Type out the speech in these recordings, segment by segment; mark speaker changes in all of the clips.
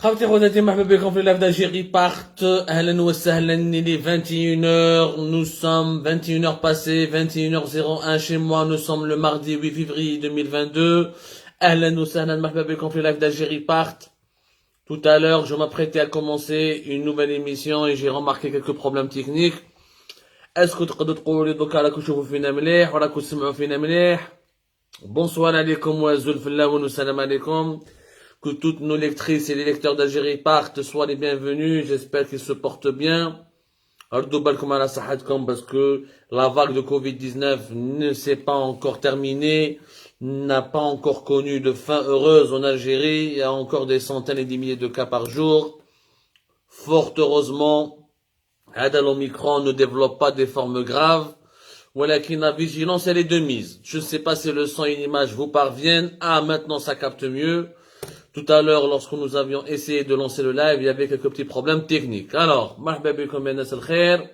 Speaker 1: خاوتي خواتاتي مرحبا بكم في اللايف d'Algérie part. اهلا وسهلا. Il est 21h, nous sommes 21h passées, 21h01 chez moi, nous sommes le mardi 8 février 2022. اهلا وسهلا مرحبا بكم في اللايف d'Algérie part. Tout à l'heure, je m'apprêtais à commencer une nouvelle émission et j'ai remarqué quelques problèmes techniques. Est-ce que تقدروا تقولوا لي دوكا راكم تشوفوا فينا مليح وراكم تسمعوا فينا مليح؟ Bonsoir عليكم وزول في اللون والسلام عليكم. Que toutes nos lectrices et les lecteurs d'Algérie partent, soient les bienvenus. J'espère qu'ils se portent bien. Ardou balkoum ala sahatkoum, parce que la vague de Covid-19 ne s'est pas encore terminée, n'a pas encore connu de fin heureuse en Algérie. Il y a encore des centaines et des milliers de cas par jour. Fort heureusement, l'Omicron ne développe pas des formes graves. Voilà qui la vigilance, elle est de mise. Je ne sais pas si le son et l'image vous parviennent. Ah, maintenant ça capte mieux. Tout à l'heure, lorsque nous avions essayé de lancer le live, il y avait quelques petits problèmes techniques. Alors, marhaba bikum ya nas al-khair.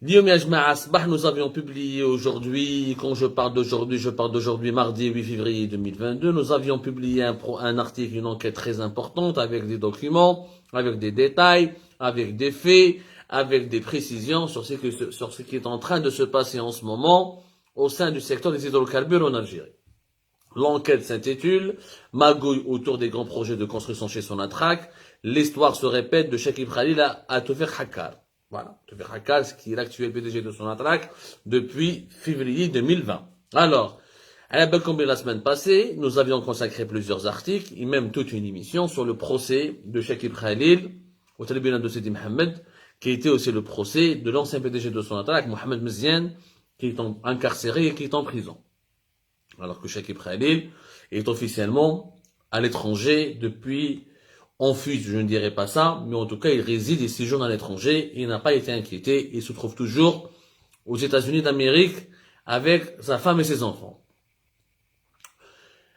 Speaker 1: L'yom ya jma'a asbah, nous avions publié aujourd'hui, quand je parle d'aujourd'hui, mardi 8 février 2022, nous avions publié un article, une enquête très importante, avec des documents, avec des détails, avec des faits, avec des précisions sur ce qui est en train de se passer en ce moment au sein du secteur des hydrocarbures en Algérie. L'enquête s'intitule « Magouille autour des grands projets de construction chez Sonatrach ». L'histoire se répète de Chekib Khalil à Toufiq Hakkar. Voilà, Toufiq Hakkar, qui est l'actuel PDG de Sonatrach depuis février 2020. Alors, à la la semaine passée, nous avions consacré plusieurs articles et même toute une émission sur le procès de Chekib Khalil au tribunal de Sidi Mohamed, qui était aussi le procès de l'ancien PDG de Sonatrach, Mohamed Mziane, qui est incarcéré et qui est en prison. Alors que Chekib Khalil est officiellement à l'étranger depuis, en fuite, je ne dirais pas ça, mais en tout cas, il réside et séjourne à l'étranger, il n'a pas été inquiété, il se trouve toujours aux États-Unis d'Amérique avec sa femme et ses enfants.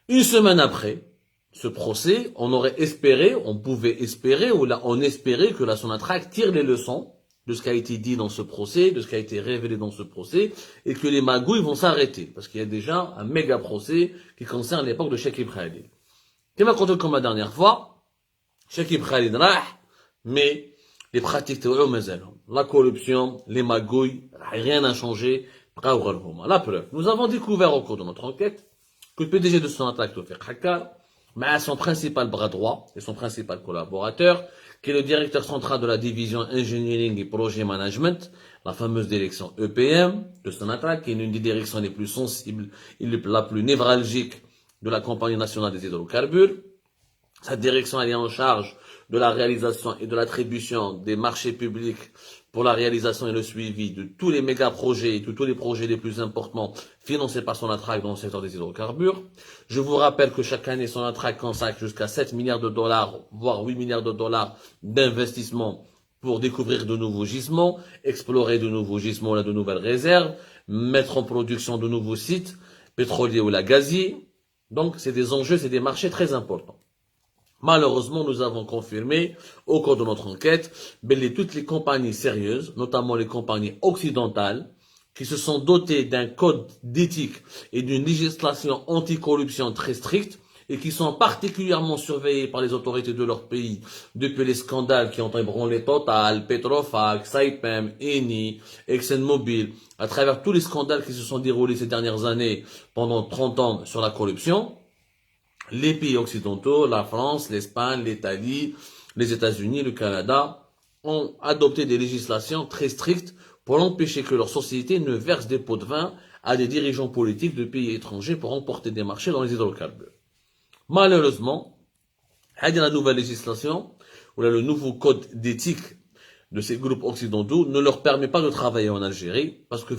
Speaker 1: Une semaine après ce procès, on pouvait espérer, ou là, on espérait que la Sonatrach tire les leçons de ce qui a été dit dans ce procès, de ce qui a été révélé dans ce procès, et que les magouilles vont s'arrêter, parce qu'il y a déjà un méga procès qui concerne l'époque de Chekib Khalil. Comme la dernière fois, Chekib Khalil rah, mais les pratiques la corruption, les magouilles, rien n'a changé. La preuve, nous avons découvert au cours de notre enquête que le PDG de Sonatrach, Toufiq Hakkar, mais son principal bras droit et son principal collaborateur, qui est le directeur central de la division Engineering et Projet Management, la fameuse direction EPM de Sonatrach, qui est l'une des directions les plus sensibles et la plus névralgique de la Compagnie nationale des hydrocarbures. Cette direction elle est en charge de la réalisation et de l'attribution des marchés publics pour la réalisation et le suivi de tous les méga projets et de tous les projets les plus importants financés par Sonatrach dans le secteur des hydrocarbures. Je vous rappelle que chaque année, Sonatrach consacre jusqu'à 7 milliards de dollars, voire 8 milliards de dollars d'investissement pour découvrir de nouveaux gisements, explorer de nouveaux gisements, de nouvelles réserves, mettre en production de nouveaux sites pétroliers ou gaziers. Donc, c'est des enjeux, c'est des marchés très importants. Malheureusement, nous avons confirmé, au cours de notre enquête, toutes les compagnies sérieuses, notamment les compagnies occidentales, qui se sont dotées d'un code d'éthique et d'une législation anticorruption très stricte, et qui sont particulièrement surveillées par les autorités de leur pays depuis les scandales qui ont ébranlé Total, Petrofac, Saipem, Eni, ExxonMobil, à travers tous les scandales qui se sont déroulés ces dernières années pendant 30 ans sur la corruption. Les pays occidentaux, la France, l'Espagne, l'Italie, les États-Unis, le Canada, ont adopté des législations très strictes pour empêcher que leurs sociétés ne versent des pots de vin à des dirigeants politiques de pays étrangers pour remporter des marchés dans les hydrocarbures. Malheureusement, la nouvelle législation, ou le nouveau code d'éthique de ces groupes occidentaux ne leur permet pas de travailler en Algérie, parce que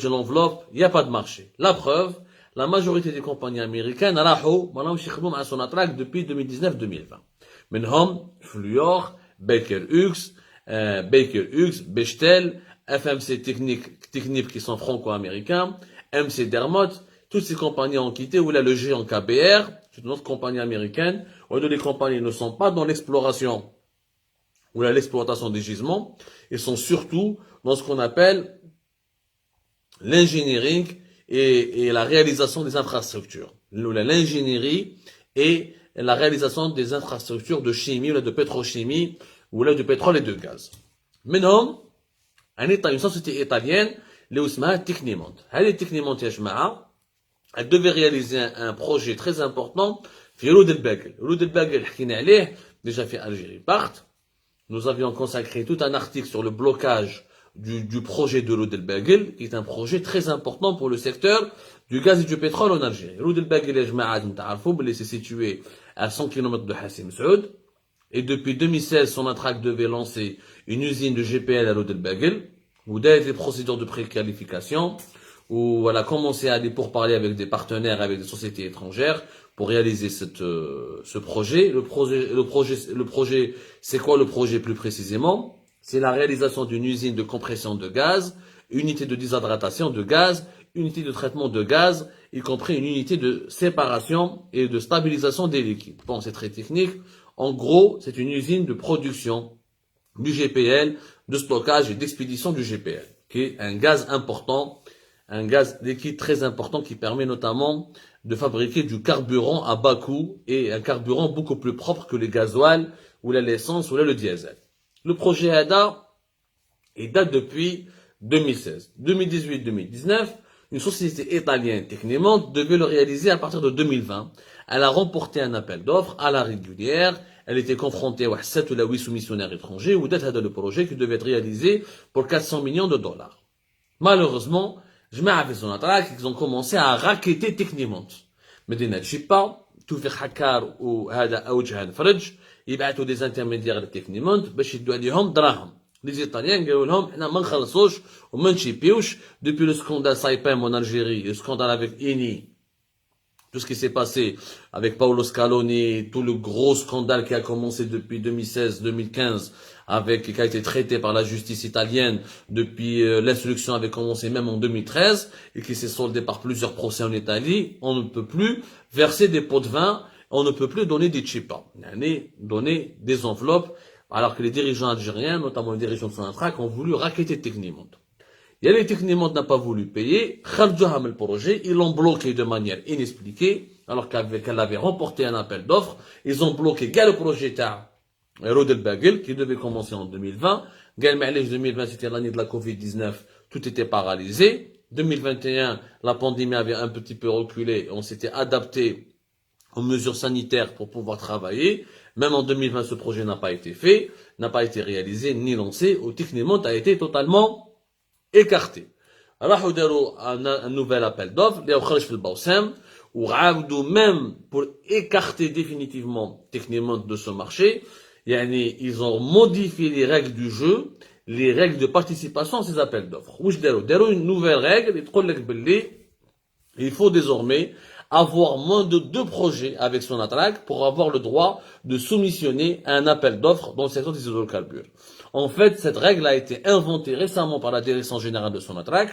Speaker 1: l'enveloppe, il n'y a pas de marché. La preuve, la majorité des compagnies américaines à Sonatrach depuis 2019-2020. Menhom, Fluor, Baker Hughes, Bechtel, FMC Technip qui sont franco-américains, MC Dermot, toutes ces compagnies ont quitté, ou là le géant KBR, c'est une autre compagnie américaine, où les compagnies ne sont pas dans l'exploration ou l'exploitation des gisements, ils sont surtout dans ce qu'on appelle l'engineering et la réalisation des infrastructures. L'ingénierie et la réalisation des infrastructures de chimie ou de pétrochimie ou de pétrole et de gaz. Maintenant, une société italienne, اللي Technimont. Technimont, elle devait réaliser un projet très important, Roud el-Bagel. Roud el-Bagel, déjà fait Algérie part. Nous avions consacré tout un article sur le blocage du projet de Roud el-Bagel, qui est un projet très important pour le secteur du gaz et du pétrole en Algérie. Roud el-Bagel, c'est situé à 100 km de Hassim Saoud. Et depuis 2016, Sonatrach devait lancer une usine de GPL à Roud el-Bagel, où des procédures de préqualification, où elle a commencé à aller pour parler avec des partenaires, avec des sociétés étrangères, pour réaliser ce projet. Le projet, c'est quoi le projet plus précisément? C'est la réalisation d'une usine de compression de gaz, unité de déshydratation de gaz, unité de traitement de gaz, y compris une unité de séparation et de stabilisation des liquides. Bon, c'est très technique. En gros, c'est une usine de production du GPL, de stockage et d'expédition du GPL, qui est un gaz important, un gaz liquide très important qui permet notamment de fabriquer du carburant à bas coût et un carburant beaucoup plus propre que les gasoil ou l'essence ou le diesel. Le projet ADA, il date depuis 2016. 2018-2019, une société italienne, Technimont, devait le réaliser à partir de 2020. Elle a remporté un appel d'offres à la régulière. Elle était confrontée à 7 ou 8 soumissionnaires étrangers ou d'être le projet qui devait être réalisé pour 400 millions de dollars. Malheureusement, جماعة في Sonatrach, ils ont commencé à racketter Technimont. مدينة تشيبا توفيق حكار وهذا أوجهان فرج يبعثوا des intermédiaires لتكنيمونت باش يدوا عليهم دراهم. Les Italiens قالوا لهم احنا ما نخلصوش وما نشيبيوش. Depuis le scandale Saipem en Algérie, le scandale avec Eni, tout ce qui s'est passé avec Paolo Scaloni, tout le gros scandale qui a commencé depuis 2016-2015, qui a été traité par la justice italienne depuis l'instruction avait commencé même en 2013 et qui s'est soldé par plusieurs procès en Italie, on ne peut plus verser des pots de vin, on ne peut plus donner des chipas, donner des enveloppes, alors que les dirigeants algériens, notamment les dirigeants de Sonatrach, ont voulu racketter Technimont. Il y a les Technimont n'a pas voulu payer, le projet, ils l'ont bloqué de manière inexpliquée, alors qu'elle avait remporté un appel d'offres, ils ont bloqué le projet Roud el-Bagel, qui devait commencer en 2020. 2020, c'était l'année de la Covid-19, tout était paralysé. 2021, la pandémie avait un petit peu reculé, on s'était adapté aux mesures sanitaires pour pouvoir travailler. Même en 2020, ce projet n'a pas été fait, n'a pas été réalisé, ni lancé. Au Technimont a été totalement écarté. راحوا داروا un nouvel appel d'offres, اللي خرج في البوسام, وعاودوا même pour écarter définitivement Technimont de ce marché. Ils ont modifié les règles du jeu, les règles de participation à ces appels d'offres. واش داروا une nouvelle règle اللي تقول لك باللي il faut désormais avoir moins de 2 projets avec Sonatrach pour avoir le droit de soumissionner à un appel d'offres dans le secteur des hydrocarbures. En fait, cette règle a été inventée récemment par la direction générale de Sonatrach,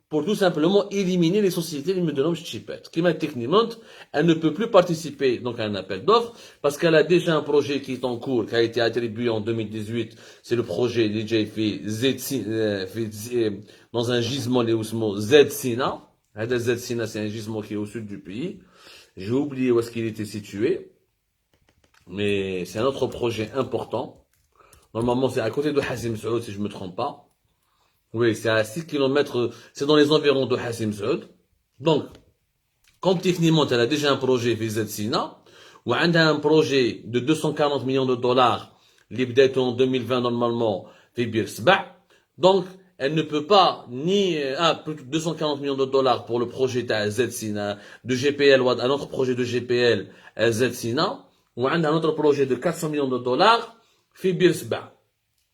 Speaker 1: pour tout simplement éliminer les sociétés qui me donnent chipette. Qui m'a Technimont, elle ne peut plus participer donc à un appel d'offres parce qu'elle a déjà un projet qui est en cours, qui a été attribué en 2018. C'est le projet DJ dans un gisement léousmo Z-Sina. Z-Sina, c'est un gisement qui est au sud du pays. J'ai oublié où est-ce qu'il était situé. Mais c'est un autre projet important. Normalement, c'est à côté de Hassim Saoud, si je me trompe pas. Oui, c'est à 6 km, c'est dans les environs de Hassim Saoud. Donc, comme Technimont, elle a déjà un projet VZ Sina, ou elle a un projet de 240 millions de dollars, l'ibdet en 2020 normalement, Fibir Sba. Donc, elle ne peut pas plutôt 240 millions de dollars pour le projet de Z Sina, de GPL, ou un autre projet de GPL, Z Sina, ou elle a un autre projet de 400 millions de dollars, Fibir Sba.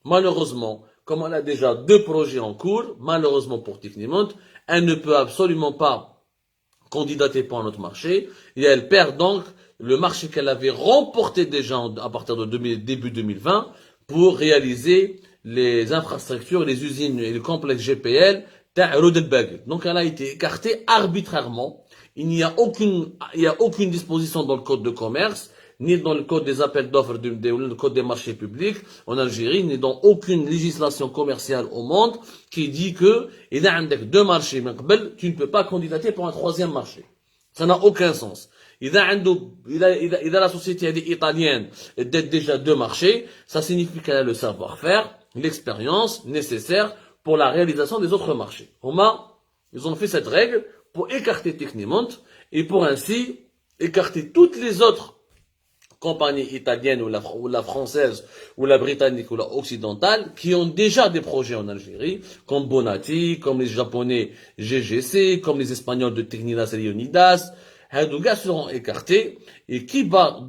Speaker 1: Malheureusement, comme elle a déjà 2 projets en cours, malheureusement pour Technimont, elle ne peut absolument pas candidater pour un autre marché, et elle perd donc le marché qu'elle avait remporté déjà à partir de début 2020 pour réaliser les infrastructures, les usines et le complexe GPL Roud el-Bagel. Donc elle a été écartée arbitrairement. Il n'y a aucune disposition dans le code de commerce ni dans le code des appels d'offres, le code des marchés publics en Algérie, ni dans aucune législation commerciale au monde qui dit que, il y a deux marchés, tu ne peux pas candidater pour un troisième marché. Ça n'a aucun sens. Il a la société italienne d'être déjà deux marchés, ça signifie qu'elle a le savoir-faire, l'expérience nécessaire pour la réalisation des autres marchés. Ils ont fait cette règle pour écarter Technimont et pour ainsi écarter toutes les autres compagnies italiennes ou la française ou la britannique ou la occidentale qui ont déjà des projets en Algérie, comme Bonatti, comme les japonais GGC, comme les espagnols de Tecnilas et Leonidas. Ces gars seront écartés et qui va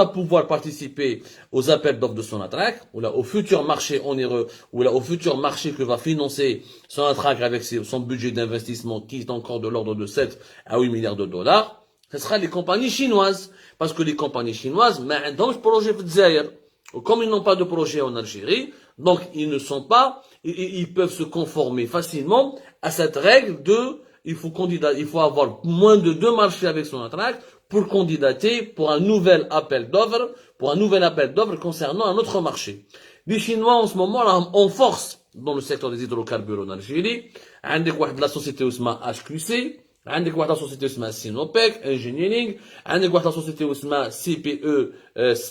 Speaker 1: pouvoir participer aux appels d'offres de Sonatrach ou là au futur marché onéreux ou là au futur marché que va financer Sonatrach avec son budget d'investissement qui est encore de l'ordre de 7 à 8 milliards de dollars. Ce sera les compagnies chinoises parce que les compagnies chinoises n'ont pas de projet de Zaïre. Comme ils n'ont pas de projet en Algérie, donc ils peuvent se conformer facilement à cette règle de il faut avoir moins de deux marchés avec Sonatrach pour candidater pour un nouvel appel d'offres, concernant un autre marché. Les Chinois, en ce moment, là, en force dans le secteur des hydrocarbures en Algérie. عندك واحد la société اسمها HQC, عندك واحد la société اسمها Sinopec Engineering, عندك واحد la société اسمها CPE,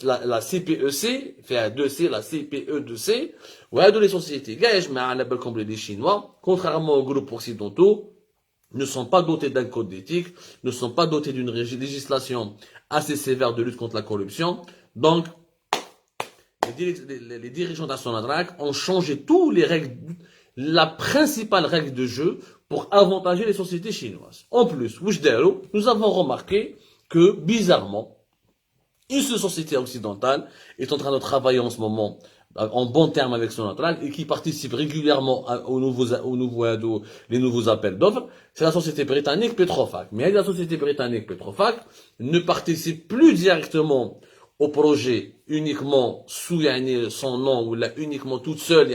Speaker 1: la CPEC, فيها 2C, la CPE2C, وهادو les sociétés, كاع يجمع على بالكم les Chinois, contrairement aux groupes occidentaux, ne sont pas dotés d'un code d'éthique, ne sont pas dotés d'une législation assez sévère de lutte contre la corruption. Donc, les dirigeants de Sonatrach ont changé toutes les règles, la principale règle de jeu pour avantager les sociétés chinoises. En plus, nous avons remarqué que, bizarrement, une seule société occidentale est en train de travailler en ce moment en bon terme avec Sonatrach et qui participe régulièrement les nouveaux appels d'offres, c'est la société britannique Petrofac. Mais la société britannique Petrofac ne participe plus directement au projet uniquement sous son nom ou là uniquement toute seule,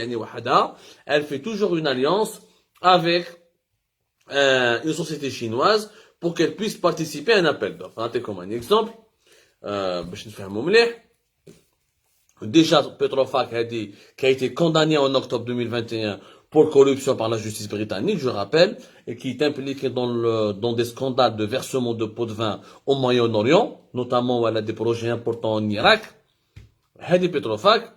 Speaker 1: elle fait toujours une alliance avec une société chinoise pour qu'elle puisse participer à un appel d'offres. Comme un exemple, déjà, Petrofac qui a été condamné en octobre 2021 pour corruption par la justice britannique, je rappelle, et qui est impliqué dans des scandales de versement de pots de vin au Moyen-Orient, notamment où elle a des projets importants en Irak. Hadi Petrofac,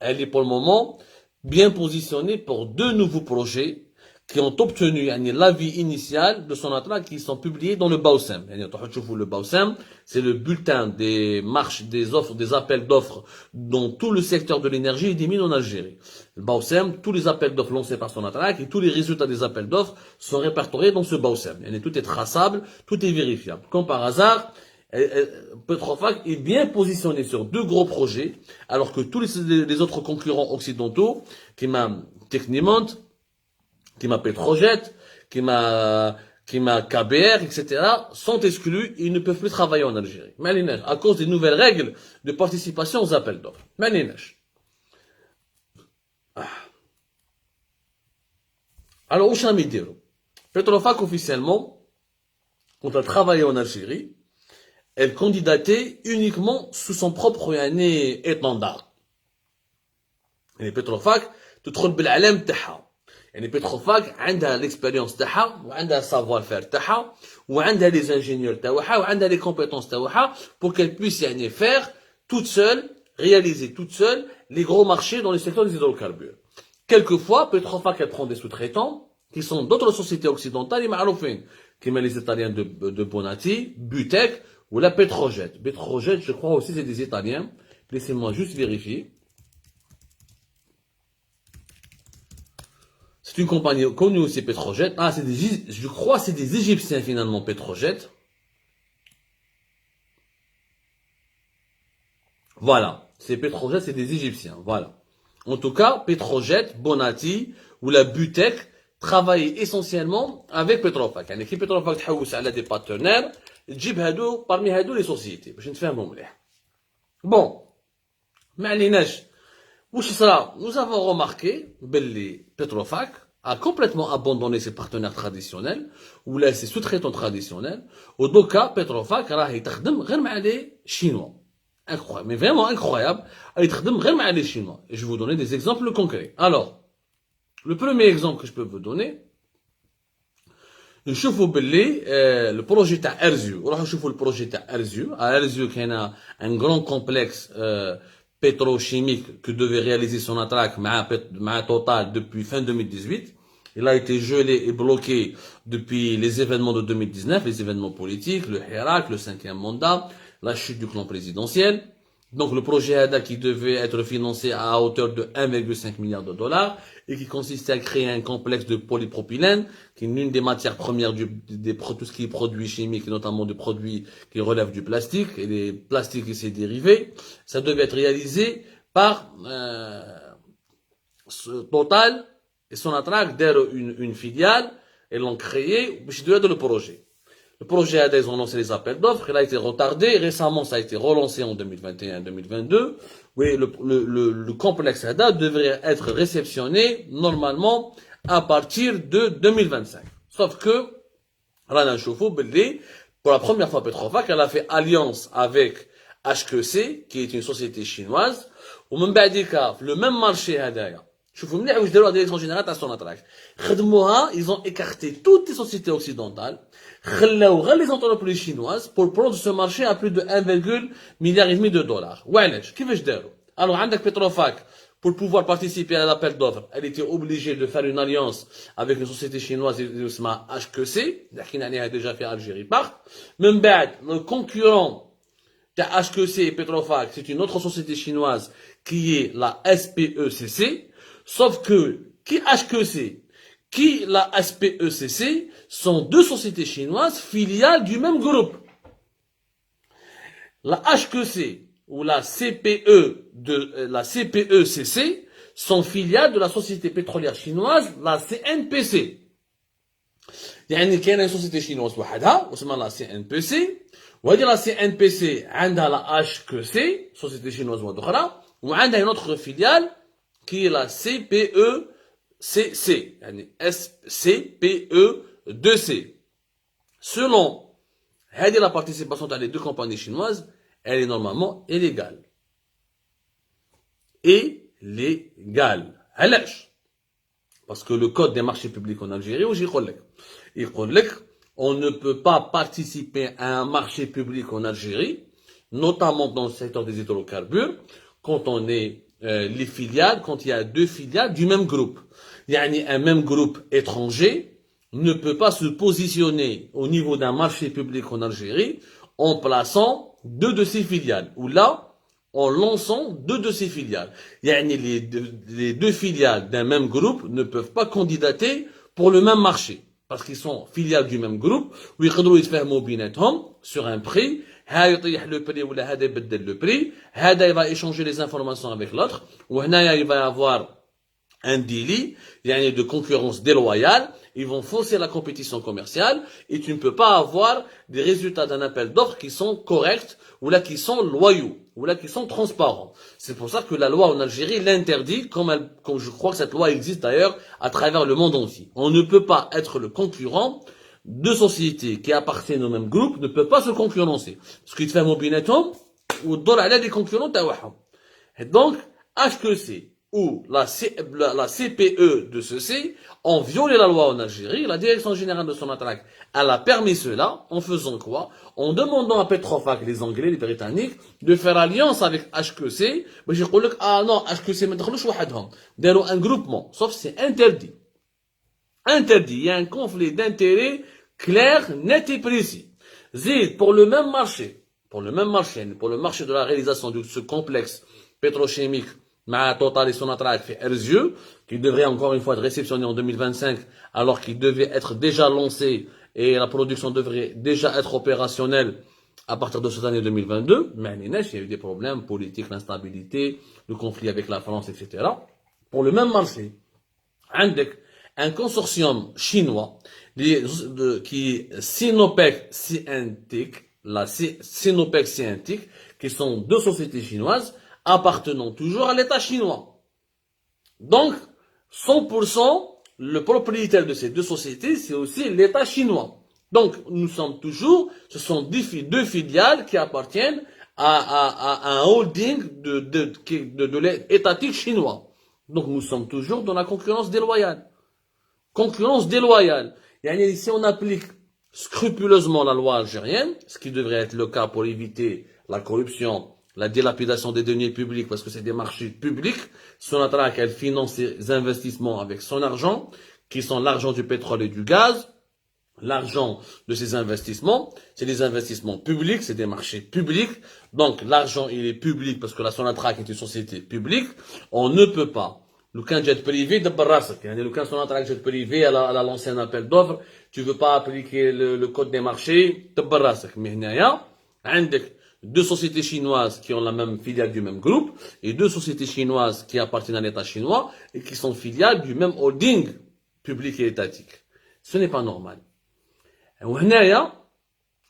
Speaker 1: elle est pour le moment bien positionnée pour deux nouveaux projets qui ont obtenu l'avis initial de Sonatrach qui sont publiés dans le BAOSEM. Le BAOSEM, c'est le bulletin des marches, des offres, des appels d'offres dans tout le secteur de l'énergie et des mines en Algérie. Le BAOSEM, tous les appels d'offres lancés par Sonatrach et tous les résultats des appels d'offres sont répertoriés dans ce BAOSEM. Tout est traçable, tout est vérifiable. Comme par hasard, Petrofac est bien positionné sur deux gros projets, alors que tous les autres concurrents occidentaux, qui m'a Technimont, qui m'a Petrojet, qui m'a KBR, etc., sont exclus et ils ne peuvent plus travailler en Algérie. À cause des nouvelles règles de participation aux appels d'offres. Alors, où est-ce Petrofac, officiellement, quand elle travaillait en Algérie, elle candidatait uniquement sous son propre étendard. Et Petrofac, tu te trouves بالعلم تاعها. يعني Petrofac عندها l'expérience تاعها وعندها savoir faire تاعها وعندها les ingénieurs تاعها وعندها les compétences تاعها pour qu'elle puisse faire toute seule, réaliser toute seule les gros marchés dans le secteur des hydrocarbures. Quelquefois, Petrofac elle prend des sous-traitants qui sont d'autres sociétés occidentales et معروفين comme les Italiens de Bonatti, Butec ou la Petrojet. Petrojet, je crois aussi c'est des Italiens. Laissez-moi juste vérifier. C'est une compagnie connue aussi, Petrojet. Ah, je crois que c'est des Égyptiens finalement, Petrojet. Voilà. C'est Petrojet, c'est des Égyptiens. Voilà. En tout cas, Petrojet, Bonatti ou la Butec travaillent essentiellement avec Petrofac. يعني كي Petrofac تحوس على des partenaires, تجيب parmi les sociétés. باش نتفاهموا مليح. Bon. ما عليناش. Nous avons remarqué que Petrofac, a complètement abandonné ses partenaires traditionnels, ou là ses sous-traitants traditionnels, au Doka, Petrofac, راهي تخدم غير مع les Chinois. Incroyable, mais vraiment incroyable. Elle تخدم غير مع les Chinois. Et je vais vous donner des exemples concrets. Alors, le premier exemple que je peux vous donner, نشوفوا باللي البروجي تاع ارزيو وراح نشوفوا البروجي تاع ارزيو كاين un grand complexe pétrochimique que devait réaliser Sonatrach مع Total depuis fin 2018. Il a été gelé et bloqué depuis les événements de 2019, les événements politiques, le Hirak, le 5e mandat, la chute du clan présidentiel. Donc le projet ADA qui devait être financé à hauteur de 1,5 milliard de dollars et qui consistait à créer un complexe de polypropylène, qui est l'une des matières premières tout ce qui est produits chimiques, et notamment de produits qui relèvent du plastique et les plastiques et ses dérivés. Ça devait être réalisé par Total et Sonatrach une filiale et l'ont créé pour le projet. Le projet ADA, ils ont lancé les appels d'offres, il a été retardé, récemment ça a été relancé en 2021-2022. Oui, le complexe ADA devrait être réceptionné normalement à partir de 2025. Sauf que, Rana Choufou, pour la première fois Petrofac, elle a fait alliance avec HQC, qui est une société chinoise, ou même le même marché ADA. شوفوا مليح واش داروا la direction générale تاع Sonatrach. خدموها, ils ont écarté toutes les sociétés occidentales, خلاو غير les entreprises chinoises pour prendre ce marché à plus de 1,5 milliard de dollars. وعلاش كيفاش داروا؟ Alors عندك Petrofac, pour pouvoir participer à l'appel d'offres, elle était obligée de faire une alliance avec une société chinoise qui s'appelle HQC, اللي حكينا عليها déjà في Algérie Park. من بعد le concurrent de HQC et Petrofac, c'est une autre société chinoise qui est la SPECC. Sauf que, qui HQC, qui la SPECC sont deux sociétés chinoises filiales du même groupe. La HQC ou la CPECC sont filiales de la société pétrolière chinoise, la CNPC. يعني كاينه une société chinoise وحدها واسمها la CNPC وهذه la CNPC عندها la HQC société chinoise واحده وعندها une autre filiale qui est la CPECC, يعني SCPE2C. Selon la participation dans les deux compagnies chinoises, elle est normalement illégale. علاش؟ Parce que le code des marchés publics en Algérie, on ne peut pas participer à un marché public en Algérie, notamment dans le secteur des hydrocarbures, quand on est les filiales, quand il y a deux filiales du même groupe. Un même groupe étranger ne peut pas se positionner au niveau d'un marché public en Algérie en plaçant deux de ses filiales, ou là, en lançant deux de ses filiales. Les deux filiales d'un même groupe ne peuvent pas candidater pour le même marché, parce qu'ils sont filiales du même groupe, où ils peuvent يتفاهموا بيناتهم sur un prix. هذا يطيح le prix ou هذا يبدل le prix. هذا il va échanger les informations avec l'autre. وهنايا il va y avoir un délit, de concurrence déloyale. Ils vont fausser la compétition commerciale et tu ne peux pas avoir des résultats d'un appel d'offres qui sont corrects ou là qui sont loyaux ou là qui sont transparents. C'est pour ça que la loi en Algérie l'interdit, comme je crois que cette loi existe d'ailleurs à travers le monde entier. On ne peut pas être le concurrent. Deux sociétés qui appartiennent au même groupe ne peuvent pas se concurrencer. Parce qu'ils font بيناتهم والدور على des concurrents تاعهم. Et donc, HQC ou la CPE de ceci ont violé la loi en Algérie. La direction générale de Sonatrach, elle a permis cela en faisant quoi? En demandant à Petrofac, les Anglais, les Britanniques, de faire alliance avec HQC. Mais je dis ah non, HQC ما دخلوش وحدهم. داروا un groupement. Sauf c'est interdit. Interdit. Il y a un conflit d'intérêts clair, net et précis. Zid, pour le même marché, pour le marché de la réalisation de ce complexe pétrochimique, Total et Sonatrach fait Erzieux, qui devrait encore une fois être réceptionné en 2025, alors qu'il devait être déjà lancé et la production devrait déjà être opérationnelle à partir de cette année 2022. Mais il y a eu des problèmes politiques, l'instabilité, le conflit avec la France, etc. Pour le même marché, un consortium chinois qui est Sinopec Scientific, Sinopec Scientific, qui sont deux sociétés chinoises appartenant toujours à l'État chinois. Donc, 100% le propriétaire de ces deux sociétés, c'est aussi l'État chinois. Donc, nous sommes toujours, ce sont deux filiales qui appartiennent à un holding de l'étatique chinois. Donc, nous sommes toujours dans la concurrence déloyale. Concurrence déloyale. Yani, si on applique scrupuleusement la loi algérienne, ce qui devrait être le cas pour éviter la corruption, la dilapidation des deniers publics, parce que c'est des marchés publics, Sonatrach, elle finance ses investissements avec son argent, qui sont l'argent du pétrole et du gaz. L'argent de ces investissements, c'est des investissements publics, c'est des marchés publics. Donc, l'argent, il est public parce que la Sonatrach est une société publique. On ne peut pas. Le cas jet privé, le cas Sonatrach jet privé, elle a lancé un appel d'offres. Tu veux pas appliquer le code des marchés, mais il y a deux sociétés chinoises qui ont la même filiale du même groupe et deux sociétés chinoises qui appartiennent à l'État chinois et qui sont filiales du même holding public et étatique. Ce n'est pas normal.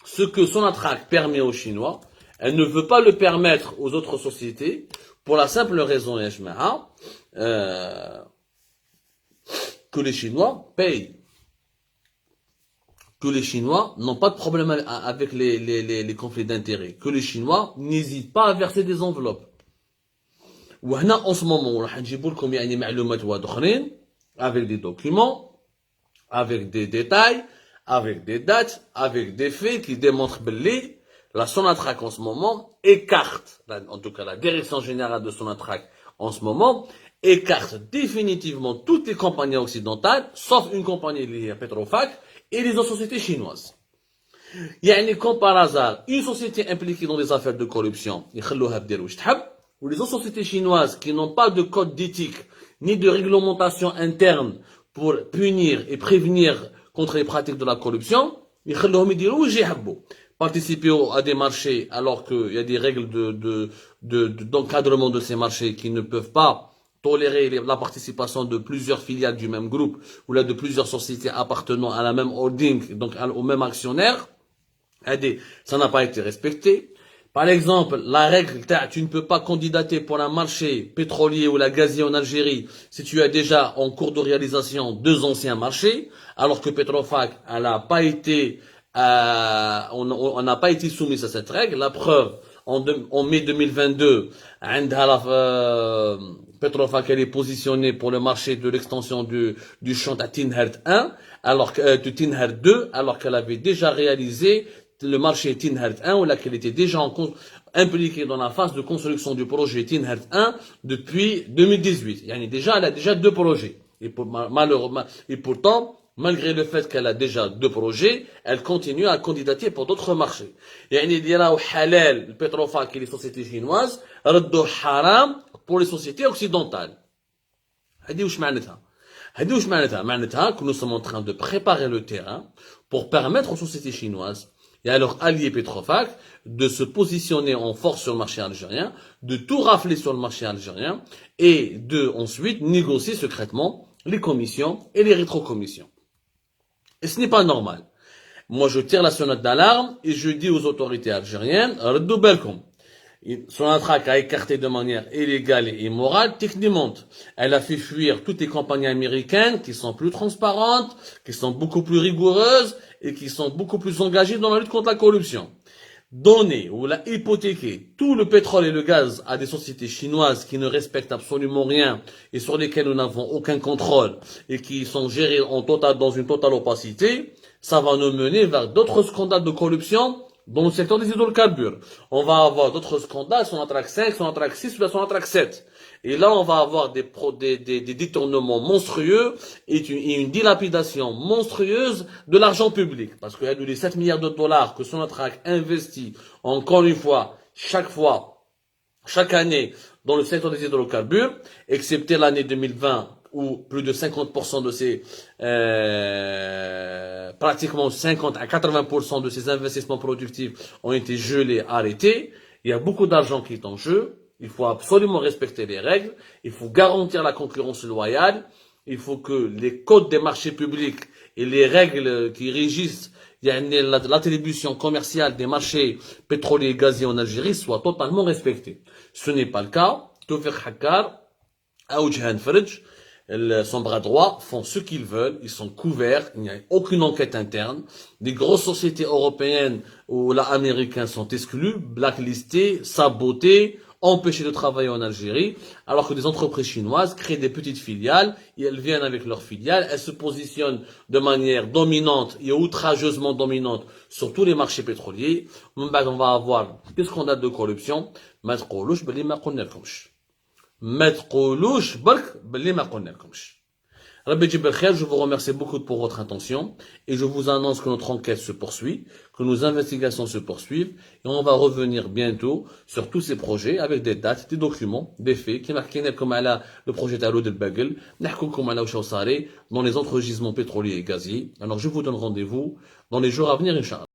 Speaker 1: Ce que Sonatrach permet aux Chinois, elle ne veut pas le permettre aux autres sociétés pour la simple raison, que les Chinois payent. Que les Chinois n'ont pas de problème avec les conflits d'intérêts. Que les Chinois n'hésitent pas à verser des enveloppes. En ce moment, avec des documents, avec des détails, avec des dates, avec des faits qui démontrent que la Sonatrach en ce moment écarte, en tout cas la direction générale de Sonatrach en ce moment, écarte définitivement toutes les compagnies occidentales, sauf une compagnie liée à Petrofac et les autres sociétés chinoises. Il y a comme par hasard, une société impliquée dans des affaires de corruption, ou les autres sociétés chinoises qui n'ont pas de code d'éthique, ni de réglementation interne pour punir et prévenir contre les pratiques de la corruption, participer à des marchés alors qu'il y a des règles d'encadrement de ces marchés qui ne peuvent pas tolérer la participation de plusieurs filiales du même groupe ou là de plusieurs sociétés appartenant à la même holding, donc au même actionnaire. Ça n'a pas été respecté. Par exemple, la règle, tu ne peux pas candidater pour un marché pétrolier ou la gazier en Algérie si tu as déjà en cours de réalisation deux anciens marchés, alors que Petrofac, elle n'a pas été, on n'a pas été soumis à cette règle. La preuve, en mai 2022, Petrofac, elle est positionnée pour le marché de l'extension du champ à Tinhert 1, de Tinhert 2, alors qu'elle avait déjà réalisé le marché Tinhert 1, ou là qu'elle était déjà impliquée dans la phase de construction du projet Tinhert 1 depuis 2018. Elle a déjà deux projets. Et pourtant, malgré le fait qu'elle a déjà deux projets, elle continue à candidater pour d'autres marchés. Il y a halal, le Petrofac et les sociétés chinoises, radou haram pour les sociétés occidentales. Que nous sommes en train de préparer le terrain pour permettre aux sociétés chinoises et à leurs alliés Petrofac de se positionner en force sur le marché algérien, de tout rafler sur le marché algérien et de ensuite négocier secrètement les commissions et les rétrocommissions. Et ce n'est pas normal. Moi, je tire la sonnette d'alarme et je dis aux autorités algériennes, redou belkom. Sonatrach a écarté de manière illégale et immorale Technimont. Elle a fait fuir toutes les compagnies américaines qui sont plus transparentes, qui sont beaucoup plus rigoureuses et qui sont beaucoup plus engagées dans la lutte contre la corruption. Donner ou la hypothéquer tout le pétrole et le gaz à des sociétés chinoises qui ne respectent absolument rien et sur lesquelles nous n'avons aucun contrôle et qui sont gérées dans une totale opacité, ça va nous mener vers d'autres scandales de corruption dans le secteur des hydrocarbures. On va avoir d'autres scandales, Sonatrach 5, Sonatrach 6 ou Sonatrach 7. Et là, on va avoir des détournements monstrueux et une dilapidation monstrueuse de l'argent public. Parce qu'il y a eu les 7 milliards de dollars que Sonatrach investit, encore une fois, chaque année, dans le secteur des hydrocarbures, excepté l'année 2020, où plus de 50% de ces, pratiquement 50 à 80% de ces investissements productifs ont été gelés, arrêtés. Il y a beaucoup d'argent qui est en jeu. Il faut absolument respecter les règles. Il faut garantir la concurrence loyale. Il faut que les codes des marchés publics et les règles qui régissent l'attribution commerciale des marchés pétroliers et gaziers en Algérie soient totalement respectés. Ce n'est pas le cas. Tawfiq Hakkar, Aoujhan Fridj, son bras droit, font ce qu'ils veulent, ils sont couverts, il n'y a aucune enquête interne. Des grosses sociétés européennes ou là américaines sont exclues, blacklistées, sabotées, empêchées de travailler en Algérie, alors que des entreprises chinoises créent des petites filiales, et elles viennent avec leurs filiales, elles se positionnent de manière dominante et outrageusement dominante sur tous les marchés pétroliers. On va avoir des scandales de corruption. ما تقولوش بلي ما قلنالكمش. ما تقولوش برك بلي ما قلنالكمش. Rabbi يجيب الخير, je vous remercie beaucoup pour votre attention et je vous annonce que notre enquête se poursuit, que nos investigations se poursuivent et on va revenir bientôt sur tous ces projets avec des dates, des documents, des faits qui marquent comme le projet Talo del Bagel, comme ala dans les autres gisements pétroliers et gaziers. Alors je vous donne rendez-vous dans les jours à venir, Inch'Allah.